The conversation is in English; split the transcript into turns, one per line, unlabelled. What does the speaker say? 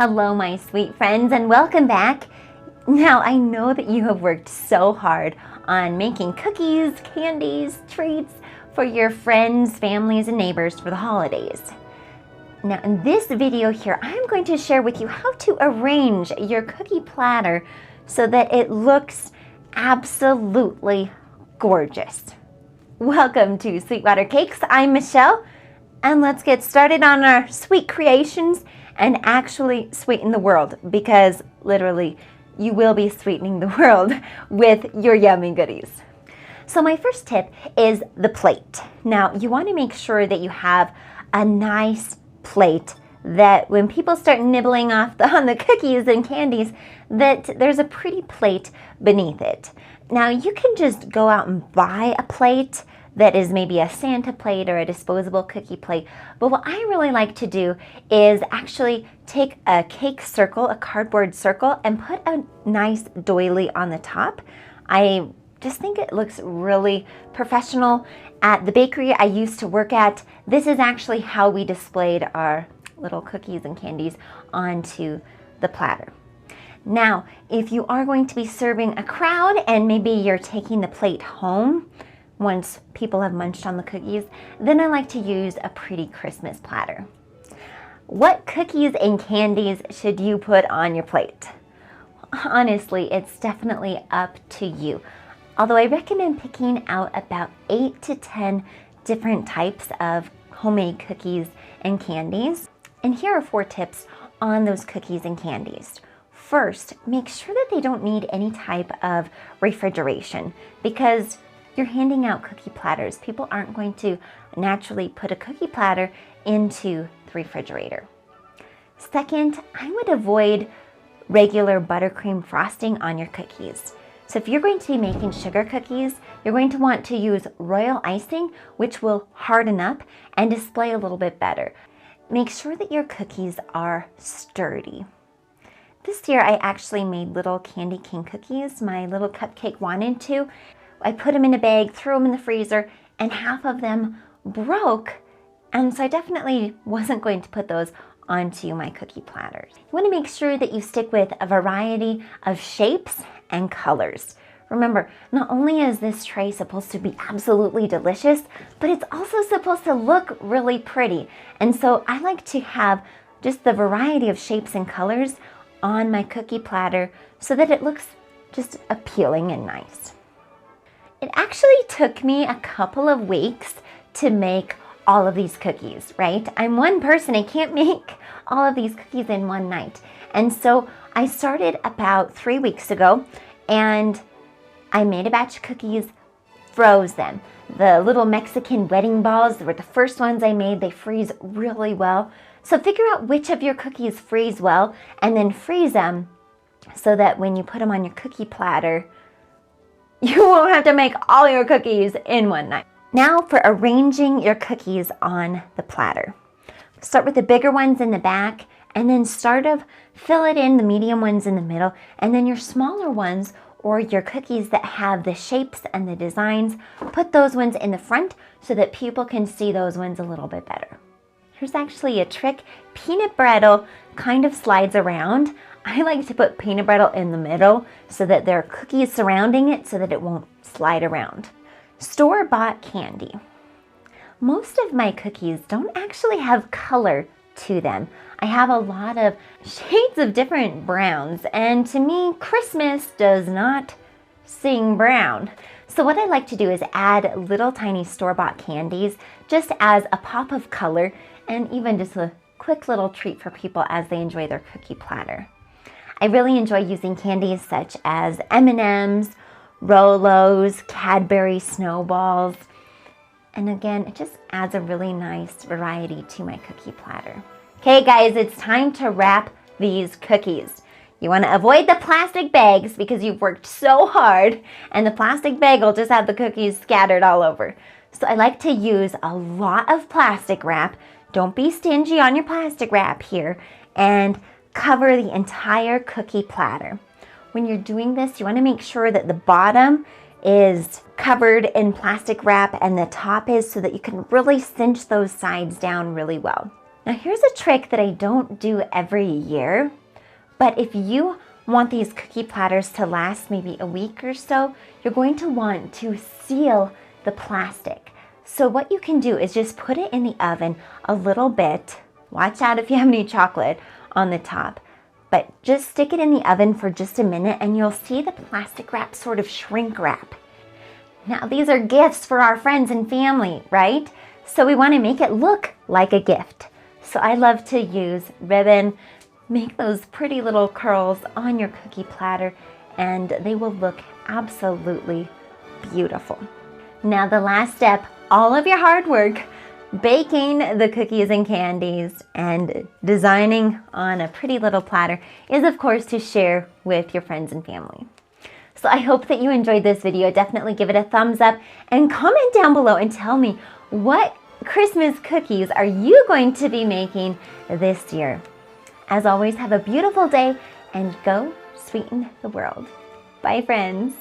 Hello, my sweet friends, and welcome back. Now, I know that you have worked so hard on making cookies, candies, treats for your friends, families, and neighbors for the holidays. Now, in this video here, I'm going to share with you how to arrange your cookie platter so that it looks absolutely gorgeous. Welcome to Sweetwater Cakes. I'm Michelle, and let's get started on our sweet creations and actually sweeten the world, because literally you will be sweetening the world with your yummy goodies. So my first tip is the plate. Now, you want to make sure that you have a nice plate that when people start nibbling on the cookies and candies, that there's a pretty plate beneath it. Now, you can just go out and buy a plate that is maybe a Santa plate or a disposable cookie plate. But what I really like to do is actually take a cake circle, a cardboard circle, and put a nice doily on the top. I just think it looks really professional. At the bakery I used to work at, this is actually how we displayed our little cookies and candies onto the platter. Now, if you are going to be serving a crowd and maybe you're taking the plate home once people have munched on the cookies, then I like to use a pretty Christmas platter. What cookies and candies should you put on your plate? Honestly, it's definitely up to you. Although I recommend picking out about 8 to 10 different types of homemade cookies and candies. And here are 4 tips on those cookies and candies. First, make sure that they don't need any type of refrigeration, because you're handing out cookie platters. People aren't going to naturally put a cookie platter into the refrigerator. Second, I would avoid regular buttercream frosting on your cookies. So if you're going to be making sugar cookies, you're going to want to use royal icing, which will harden up and display a little bit better. Make sure that your cookies are sturdy. This year I actually made little candy cane cookies. My little cupcake wanted to. I put them in a bag, threw them in the freezer, and half of them broke. And so I definitely wasn't going to put those onto my cookie platters. You want to make sure that you stick with a variety of shapes and colors. Remember, not only is this tray supposed to be absolutely delicious, but it's also supposed to look really pretty. And so I like to have just the variety of shapes and colors on my cookie platter so that it looks just appealing and nice. It actually took me a couple of weeks to make all of these cookies, right? I'm one person, I can't make all of these cookies in one night. And so I started about 3 weeks ago, and I made a batch of cookies, froze them. The little Mexican wedding balls were the first ones I made. They freeze really well. So figure out which of your cookies freeze well and then freeze them so that when you put them on your cookie platter, you won't have to make all your cookies in one night. Now for arranging your cookies on the platter. Start with the bigger ones in the back, and then fill it in the medium ones in the middle, and then your smaller ones, or your cookies that have the shapes and the designs, put those ones in the front so that people can see those ones a little bit better. Here's actually a trick. Peanut brittle kind of slides around. I like to put peanut brittle in the middle so that there are cookies surrounding it so that it won't slide around. Store-bought candy. Most of my cookies don't actually have color to them. I have a lot of shades of different browns, and to me, Christmas does not sing brown. So what I like to do is add little tiny store-bought candies just as a pop of color, and even just a quick little treat for people as they enjoy their cookie platter. I really enjoy using candies such as M&Ms, Rolos, Cadbury snowballs, and again, it just adds a really nice variety to my cookie platter. Okay guys, it's time to wrap these cookies. You want to avoid the plastic bags because you've worked so hard, and the plastic bag will just have the cookies scattered all over. So I like to use a lot of plastic wrap. Don't be stingy on your plastic wrap here, and cover the entire cookie platter. When you're doing this, you want to make sure that the bottom is covered in plastic wrap and the top is, so that you can really cinch those sides down really well. Now here's a trick that I don't do every year, but if you want these cookie platters to last maybe a week or so, you're going to want to seal the plastic. So what you can do is just put it in the oven a little bit. Watch out if you have any chocolate on the top, but just stick it in the oven for just a minute and you'll see the plastic wrap sort of shrink wrap. Now these are gifts for our friends and family, right? So we want to make it look like a gift. So I love to use ribbon, make those pretty little curls on your cookie platter, and they will look absolutely beautiful. Now the last step, all of your hard work, baking the cookies and candies and designing on a pretty little platter, is of course to share with your friends and family. So I hope that you enjoyed this video. Definitely give it a thumbs up and comment down below and tell me, what Christmas cookies are you going to be making this year? As always, have a beautiful day and go sweeten the world. Bye, friends.